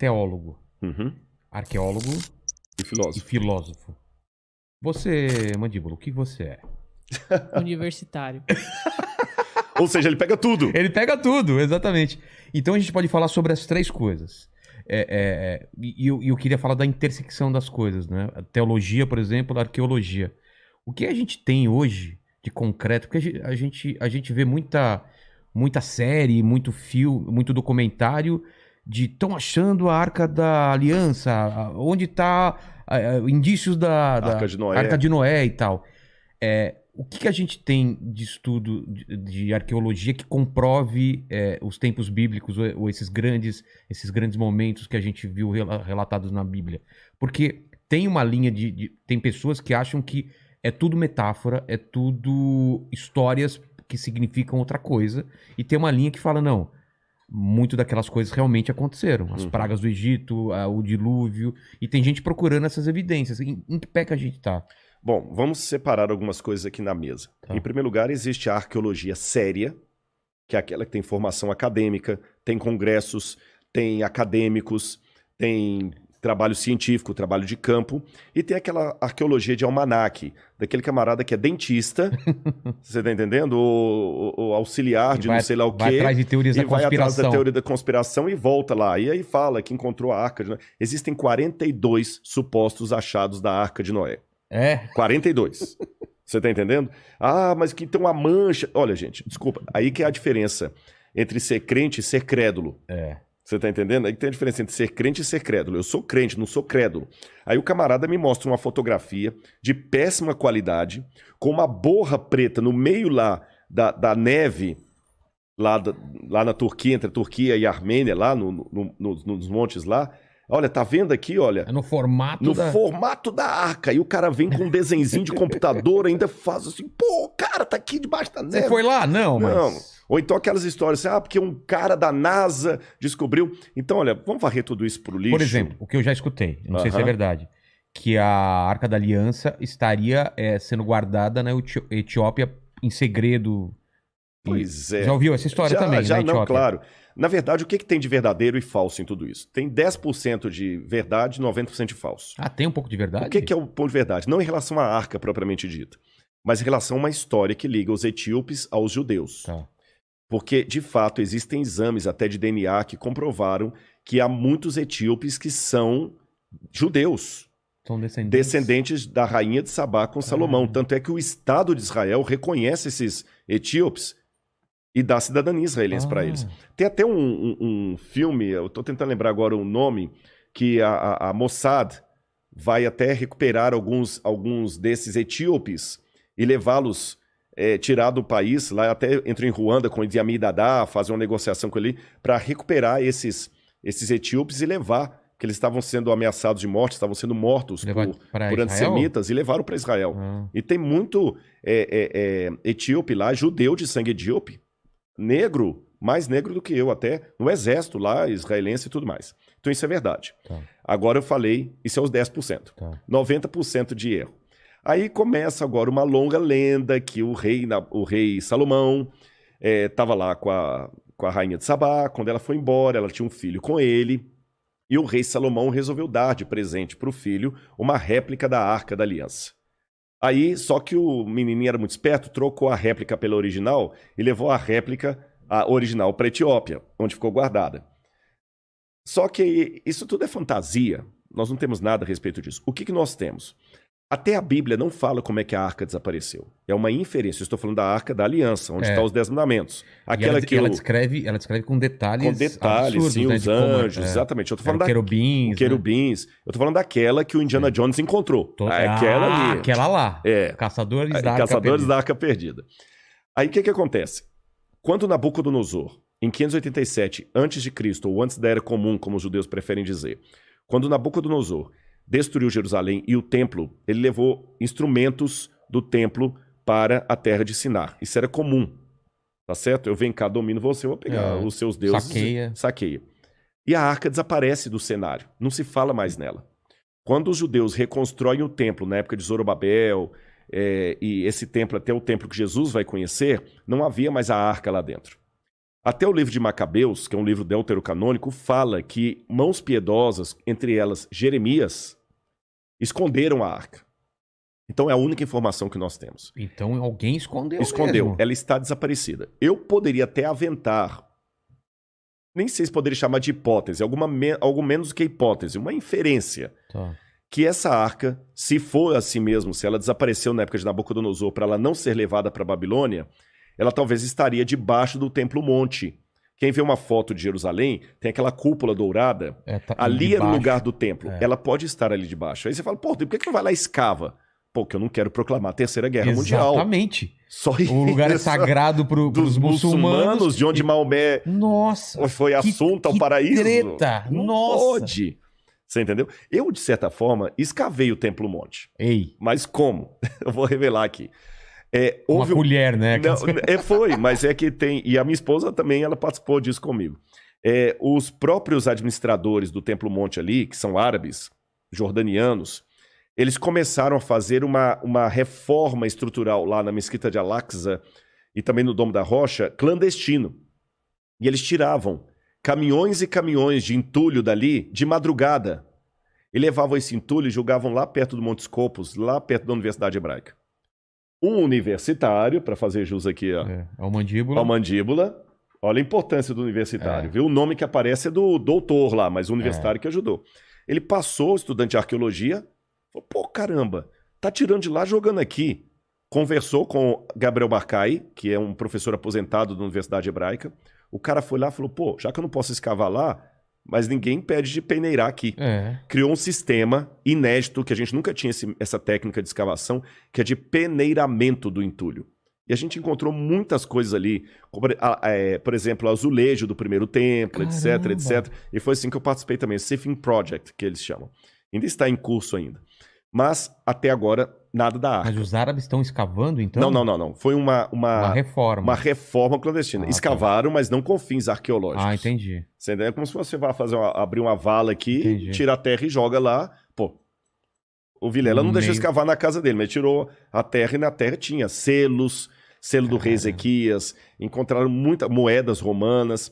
teólogo, Uhum. arqueólogo E e filósofo. filósofo. Você, Mandíbula, o que você é? Universitário. Ou seja, ele pega tudo. Ele pega tudo, exatamente. Então a gente pode falar sobre as três coisas. E eu queria falar da intersecção das coisas, né? A teologia, por exemplo, a arqueologia. O que a gente tem hoje de concreto? Porque a gente vê muita série, muito filme, muito documentário de estão achando a Arca da Aliança, onde está indícios da Arca de Noé. Arca de Noé e tal. O que a gente tem de estudo de arqueologia que comprove os tempos bíblicos ou esses grandes momentos que a gente viu relatados na Bíblia? Porque tem uma linha tem pessoas que acham que é tudo metáfora, é tudo histórias que significam outra coisa, e tem uma linha que fala, não, muito daquelas coisas realmente aconteceram. As pragas do Egito, o dilúvio, e tem gente procurando essas evidências. Em que pé que a gente tá? Bom, vamos separar algumas coisas aqui na mesa. Tá. Em primeiro lugar, existe a arqueologia séria, que é aquela que tem formação acadêmica, tem congressos, tem acadêmicos, tem trabalho científico, trabalho de campo, e tem aquela arqueologia de almanaque, daquele camarada que é dentista, você tá entendendo? Ou auxiliar de não sei lá o quê. Vai atrás de teorias da vai atrás da conspiração. teoria da conspiração e volta lá. E aí fala que encontrou a Arca de Noé. Existem 42 supostos achados da Arca de Noé. 42. Você tá entendendo? Ah, mas que tem uma mancha. Olha, gente, desculpa. Aí que é a diferença entre ser crente e ser crédulo. Você tá entendendo? Aí que tem a diferença entre ser crente e ser crédulo. Eu sou crente, não sou crédulo. Aí o camarada me mostra uma fotografia de péssima qualidade, com uma borra preta no meio lá da neve, lá na Turquia, entre a Turquia e a Armênia, lá nos montes lá. Olha, tá vendo aqui, olha? É no formato formato da arca. E o cara vem com um desenzinho de computador, ainda faz assim, pô, o cara tá aqui debaixo da neve. Você foi lá? Não, Não. mas... Ou então aquelas histórias assim, porque um cara da NASA descobriu. Então, olha, vamos varrer tudo isso pro lixo. Por exemplo, o que eu já escutei, não sei se é verdade, que a Arca da Aliança estaria sendo guardada na Etiópia em segredo. Pois é. Já ouviu essa história também, já na Etiópia? não, claro. Na verdade, o que tem de verdadeiro e falso em tudo isso? Tem 10% de verdade e 90% de falso. Tem um pouco de verdade? O que é o ponto de verdade? Não em relação à arca propriamente dita, mas em relação a uma história que liga os etíopes aos judeus. Tá. Porque, de fato, existem exames até de DNA que comprovaram que há muitos etíopes que são judeus. São Descendentes da rainha de Sabá com Salomão. Tanto é que o Estado de Israel reconhece esses etíopes e dá cidadania israelense para eles. Tem até um filme, eu estou tentando lembrar agora o nome, que a Mossad vai até recuperar alguns desses etíopes e levá-los, tirar do país, lá até entra em Ruanda com o Idi Amin Dada, fazer uma negociação com ele, para recuperar esses etíopes e levar, que eles estavam sendo ameaçados de morte, estavam sendo mortos por antissemitas, e levaram para Israel. E tem muito etíope lá, judeu de sangue etíope, negro, mais negro do que eu até, no exército lá, israelense e tudo mais. Então isso é verdade. Agora eu falei, isso é os 10%. 90% de erro. Aí começa agora uma longa lenda que o rei Salomão estava lá com a rainha de Sabá. Quando ela foi embora, ela tinha um filho com ele. E o rei Salomão resolveu dar de presente para o filho uma réplica da Arca da Aliança. Aí, só que o menininho era muito esperto, trocou a réplica pela original e levou a original para a Etiópia, onde ficou guardada. Só que isso tudo é fantasia. Nós não temos nada a respeito disso. O que nós temos? Até a Bíblia não fala como é que a arca desapareceu. É uma inferência. Eu estou falando da Arca da Aliança, onde estão os 10 mandamentos. Ela descreve com detalhes. Com detalhes, absurdos, sim, né, os anjos, exatamente. Eu tô falando querubins. Querubins. Né? Eu tô falando daquela que o Indiana Jones encontrou. Aquela ali. Aquela lá. Caçadores da Arca Perdida. Aí o que acontece? Quando Nabucodonosor, em 587 a.C., ou antes da Era Comum, como os judeus preferem dizer, quando Nabucodonosor destruiu Jerusalém e o templo, ele levou instrumentos do templo para a terra de Sinar. Isso era comum, tá certo? Eu venho cá, domino você, eu vou pegar os seus deuses. Saqueia. E a arca desaparece do cenário, não se fala mais nela. Quando os judeus reconstroem o templo, na época de Zorobabel, e esse templo até o templo que Jesus vai conhecer, não havia mais a arca lá dentro. Até o livro de Macabeus, que é um livro deuterocanônico, fala que mãos piedosas, entre elas Jeremias, esconderam a arca. Então é a única informação que nós temos. Então alguém escondeu Escondeu. mesmo. Ela está desaparecida. Eu poderia até aventar, nem sei se poderia chamar de hipótese, algo menos do que hipótese, uma inferência. Tá. Que essa arca, se for assim mesmo, se ela desapareceu na época de Nabucodonosor para ela não ser levada para a Babilônia, ela talvez estaria debaixo do Templo Monte. Quem vê uma foto de Jerusalém, tem aquela cúpula dourada, Tá ali era o debaixo. lugar do templo. Ela pode estar ali debaixo. Aí você fala, pô, por que não vai lá e escava? Pô, que eu não quero proclamar a Terceira Guerra Mundial. Exatamente. Só O lugar é isso. sagrado pros Dos muçulmanos, de onde Maomé Nossa. foi assunto ao paraíso. Treta. Não Nossa. pode. Você entendeu? Eu, de certa forma, escavei o Templo Monte. Ei. Mas como? Eu vou revelar aqui. Uma colher, né? Não, foi, mas é que tem... E a minha esposa também, ela participou disso comigo. Os próprios administradores do Templo Monte ali, que são árabes, jordanianos, eles começaram a fazer uma reforma estrutural lá na Mesquita de Al-Aqsa e também no Domo da Rocha, clandestino. E eles tiravam caminhões e caminhões de entulho dali de madrugada. E levavam esse entulho e jogavam lá perto do Monte Scopus, lá perto da Universidade Hebraica. Um universitário, para fazer jus aqui ao mandíbula. Ao mandíbula. Olha a importância do universitário. Viu? O nome que aparece é do doutor lá, mas o universitário que ajudou. Ele passou, estudante de arqueologia, falou, pô, caramba, tá tirando de lá, jogando aqui. Conversou com Gabriel Barcai, que é um professor aposentado da Universidade Hebraica. O cara foi lá e falou, pô, já que eu não posso escavar lá, mas ninguém pede de peneirar aqui. Criou um sistema inédito, que a gente nunca tinha essa técnica de escavação, que é de peneiramento do entulho. E a gente encontrou muitas coisas ali, como, por exemplo, o azulejo do primeiro templo, etc, etc. E foi assim que eu participei também, o Sifting Project, que eles chamam. Ainda está em curso ainda. Mas, até agora, nada da arca. Mas os árabes estão escavando, então? Não. Foi uma reforma. Uma reforma clandestina. Escavaram, mas não com fins arqueológicos. Ah, entendi. Você entendeu? É como se você vá abrir uma vala aqui, Entendi. tira a terra e joga lá. Pô, o Vilela não deixou escavar na casa dele, mas tirou a terra e na terra tinha selos, selo do rei Ezequias, encontraram muitas moedas romanas.